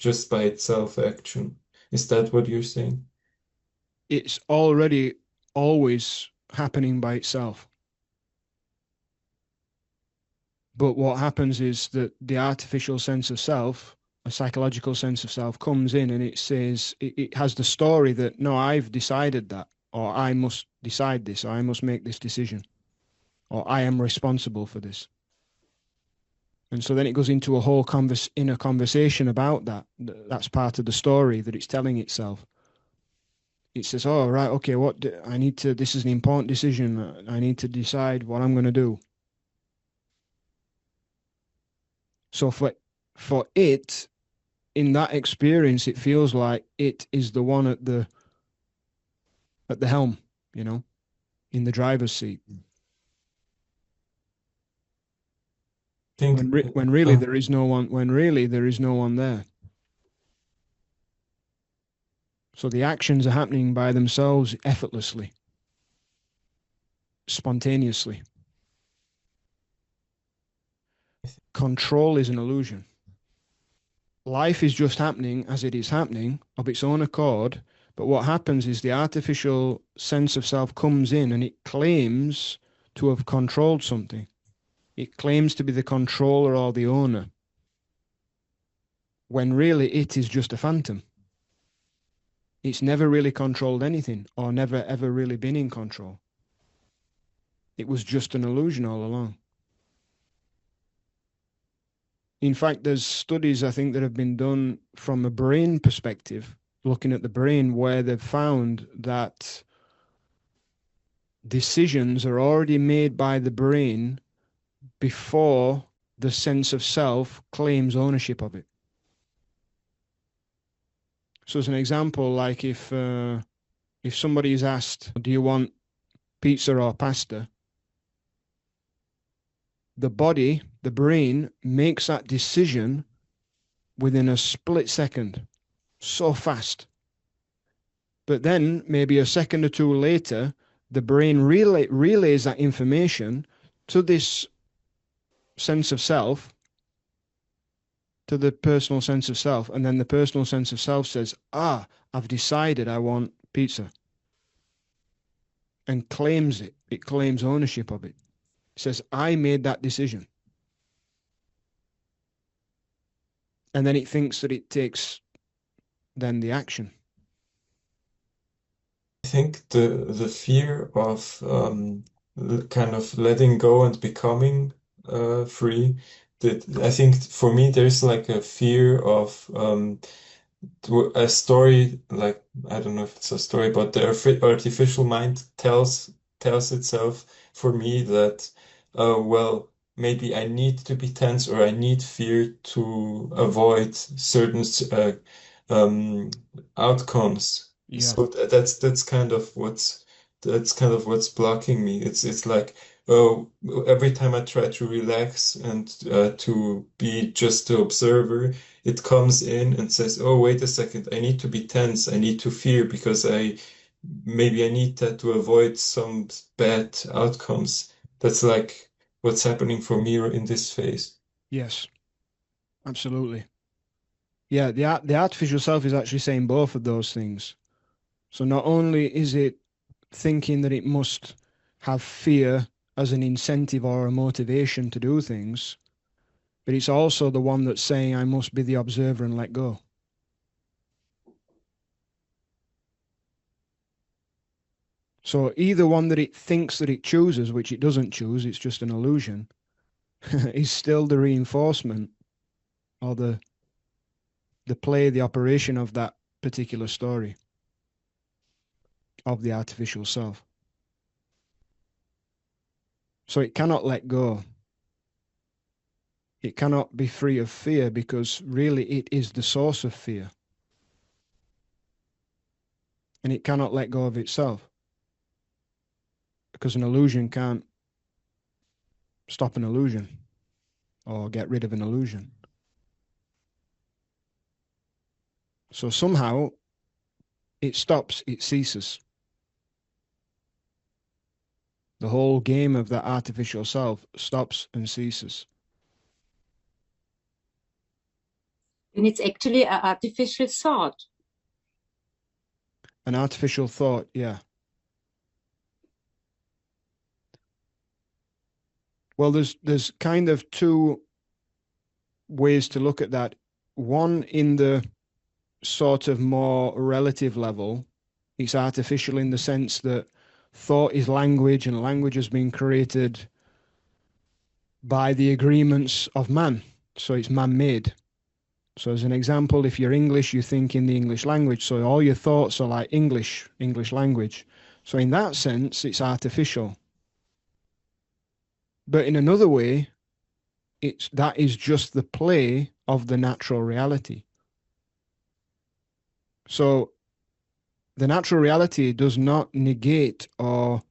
just by itself action. Is that what you're saying? It's already always happening by itself. But what happens is that the artificial sense of self, a psychological sense of self, comes in and it says, it has the story that, no, I've decided that, or I must decide this, or I must make this decision, or I am responsible for this. And so then it goes into a whole inner conversation about that. That's part of the story that it's telling itself. It says, "Oh, right, okay, I need to, this is an important decision. I need to decide what I'm going to do." So for it, in that experience, it feels like it is the one at the helm, you know, in the driver's seat. Think When really uh, there is no one. When really there is no one there. So the actions are happening by themselves, effortlessly, spontaneously. Control is an illusion. Life is just happening as it is happening of its own accord. But what happens is the artificial sense of self comes in and it claims to have controlled something. It claims to be the controller or the owner, when really it is just a phantom. It's never really controlled anything or never ever really been in control. It was just an illusion all along. In fact, there's studies I think that have been done from a brain perspective, looking at the brain, where they've found that decisions are already made by the brain before the sense of self claims ownership of it. So, as an example, like if somebody is asked, "Do you want pizza or pasta?" The body, the brain, makes that decision within a split second, so fast. But then, maybe a second or two later, the brain relays that information to this sense of self, to the personal sense of self. And then the personal sense of self says, "Ah, I've decided I want pizza," and claims it. It claims ownership of it. It says, "I made that decision." And then it thinks that it takes then the action. I think the fear of kind of letting go and becoming free. That I think for me there's like a fear of a story, like I don't know if it's a story, but the artificial mind tells itself for me that well, maybe I need to be tense or I need fear to avoid certain um, outcomes. Yeah. So that's kind of what's blocking me. It's like, oh, every time I try to relax and to be just the observer, it comes in and says, "Oh, wait a second, I need to be tense. I need to fear because maybe I need that to avoid some bad outcomes." That's like what's happening for me in this phase. Yes, absolutely. Yeah, the artificial self is actually saying both of those things. So not only is it thinking that it must have fear as an incentive or a motivation to do things, but it's also the one that's saying I must be the observer and let go. So either one that it thinks that it chooses, which it doesn't choose, it's just an illusion, is still the reinforcement or the play, the operation of that particular story of the artificial self. So it cannot let go. It cannot be free of fear because really it is the source of fear. And it cannot let go of itself because an illusion can't stop an illusion or get rid of an illusion. So somehow it stops, it ceases. The whole game of that artificial self stops and ceases. And it's actually an artificial thought. An artificial thought, yeah. Well, there's kind of two ways to look at that. One, in the sort of more relative level, it's artificial in the sense that thought is language, and language has been created by the agreements of man. So it's man-made. So as an example, if you're English, you think in the English language. So all your thoughts are like English language. So in that sense, it's artificial. But in another way, that is just the play of the natural reality. So the natural reality does not negate or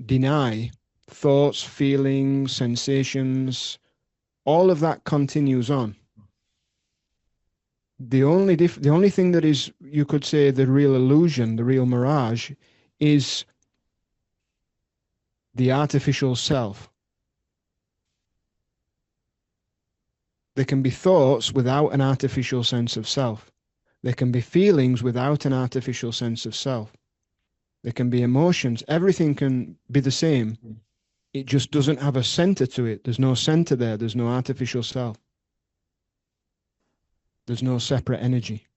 deny thoughts, feelings, sensations. All of that continues on. The only thing that is, you could say, the real illusion, the real mirage, is the artificial self. There can be thoughts without an artificial sense of self. There can be feelings without an artificial sense of self. There can be emotions. Everything can be the same. It just doesn't have a center to it. There's no center there. There's no artificial self. There's no separate energy.